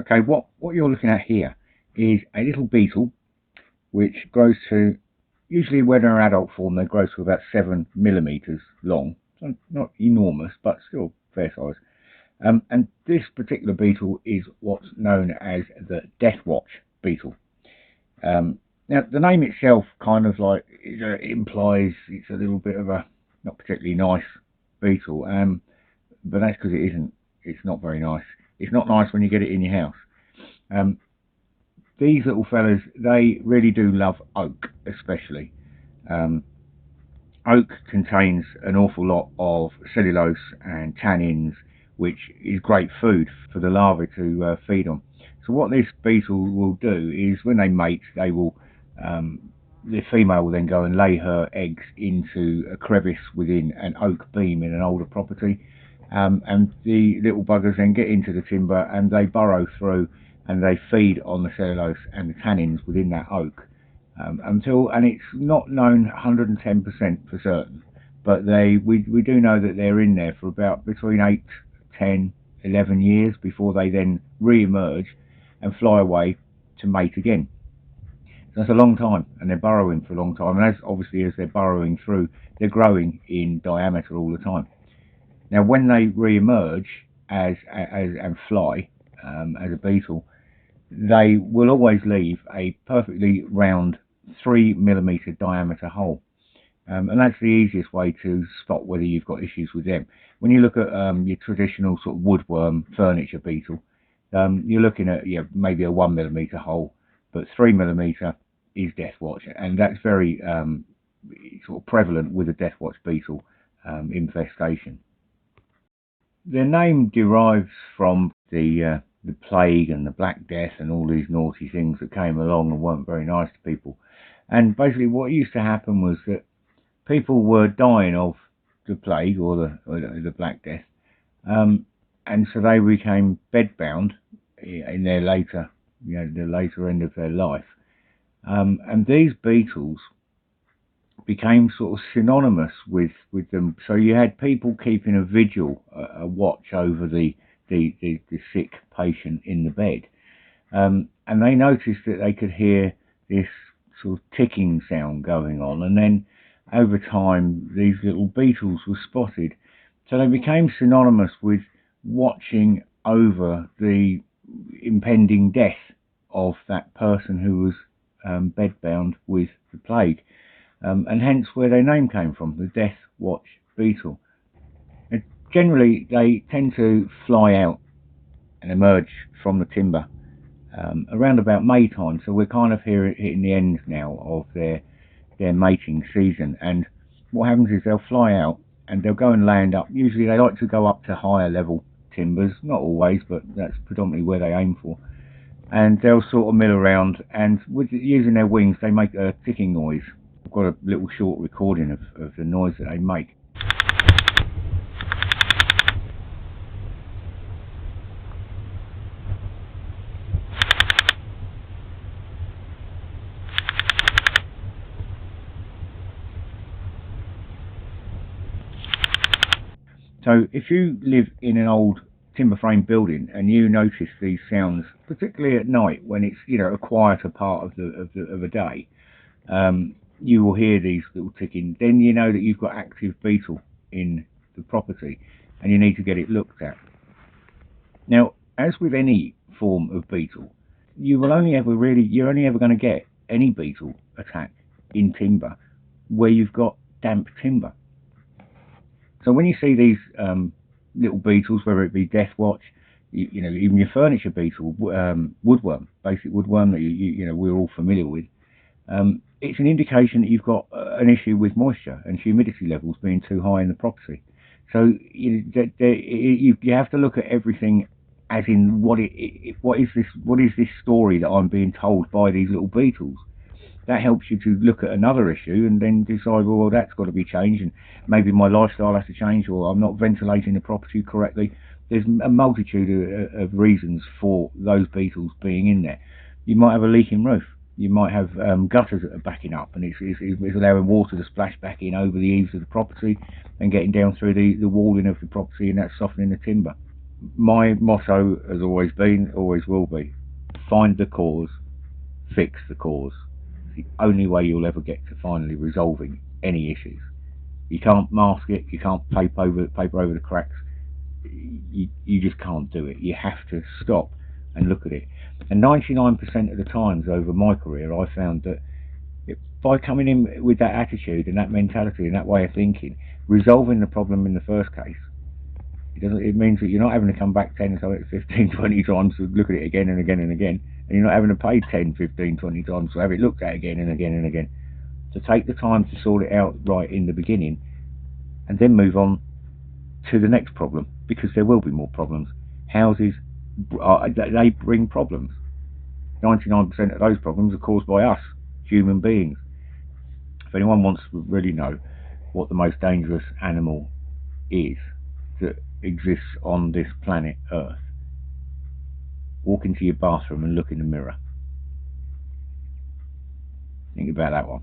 Okay, what you're looking at here is a little beetle which grows to, usually when they're adult form, they grow to about 7 millimeters long. So not enormous, but still fair size. And this particular beetle is what's known as the Deathwatch Beetle. Now, the name itself kind of like implies it's a little bit of a not particularly nice beetle, but that's because it isn't. It's not very nice. It's not nice when you get it in your house. Um, these little fellas, they really do love oak, especially. Um, Oak contains an awful lot of cellulose and tannins, which is great food for the larvae to feed on. So what this beetle will do is when they mate, they will the female will then go and lay her eggs into a crevice within an oak beam in an older property, and the little buggers then get into the timber and they burrow through and they feed on the cellulose and the tannins within that oak. And it's not known 110% for certain, but we do know that they're in there for about between 8, 10, 11 years before they then re-emerge and fly away to mate again. So that's a long time, and they're burrowing for a long time, and as they're burrowing through, they're growing in diameter all the time. Now when they re-emerge as and fly as a beetle, they will always leave a perfectly round 3 millimeter diameter hole. And that's the easiest way to spot whether you've got issues with them. When you look at your traditional sort of woodworm furniture beetle, you're looking at maybe a 1 millimeter hole, but 3 millimeter is Deathwatch, and that's very sort of prevalent with a Deathwatch beetle infestation. Their name derives from the plague and the Black Death and all these naughty things that came along and weren't very nice to people. And basically what used to happen was that people were dying of the plague or the Black Death, and so they became bedbound in their later, the later end of their life. And these beetles became sort of synonymous with them. So you had people keeping a vigil, a watch over the sick patient in the bed, and they noticed that they could hear this sort of ticking sound going on, and then over time these little beetles were spotted, so they became synonymous with watching over the impending death of that person who was bedbound with the plague, and hence where their name came from, the Deathwatch Beetle. And generally they tend to fly out and emerge from the timber around about May time, so we're kind of here hitting the end now of their mating season. And what happens is they'll fly out and they'll go and land up. Usually they like to go up to higher level timbers, not always, but that's predominantly where they aim for. And they'll sort of mill around, and with using their wings they make a ticking noise. I've got a little short recording of the noise that they make. So if you live in an old timber frame building and you notice these sounds, particularly at night when it's a quieter part of the day, you will hear these little ticking. Then you know that you've got active beetle in the property, and you need to get it looked at. Now, as with any form of beetle, you're only ever going to get any beetle attack in timber where you've got damp timber. So when you see these little beetles, whether it be Deathwatch, even your furniture beetle, woodworm, basic woodworm that we're all familiar with, it's an indication that you've got an issue with moisture and humidity levels being too high in the property. So you have to look at everything as in what is this story that I'm being told by these little beetles. That helps you to look at another issue and then decide, well, that's got to be changed, and maybe my lifestyle has to change, or I'm not ventilating the property correctly. There's a multitude of reasons for those beetles being in there. You might have a leaking roof. You might have gutters that are backing up, and it's allowing water to splash back in over the eaves of the property and getting down through the walling of the property, and that's softening the timber. my motto has always been, always will be, find the cause, fix the cause. It's the only way you'll ever get to finally resolving any issues. You can't mask it, you can't paper over the cracks. You just can't do it. You have to stop and look at it. And 99% of the times over my career, I found that by coming in with that attitude and that mentality and that way of thinking, resolving the problem in the first case, it means that you're not having to come back 10, 15, 20 times to look at it again and again and again, and you're not having to pay 10, 15, 20 times to have it looked at again and again and again. To take the time to sort it out right in the beginning, and then move on to the next problem, because there will be more problems. Houses, they bring problems. 99% of those problems are caused by us, human beings. If anyone wants to really know what the most dangerous animal is that exists on this planet Earth, walk into your bathroom and look in the mirror. Think about that one.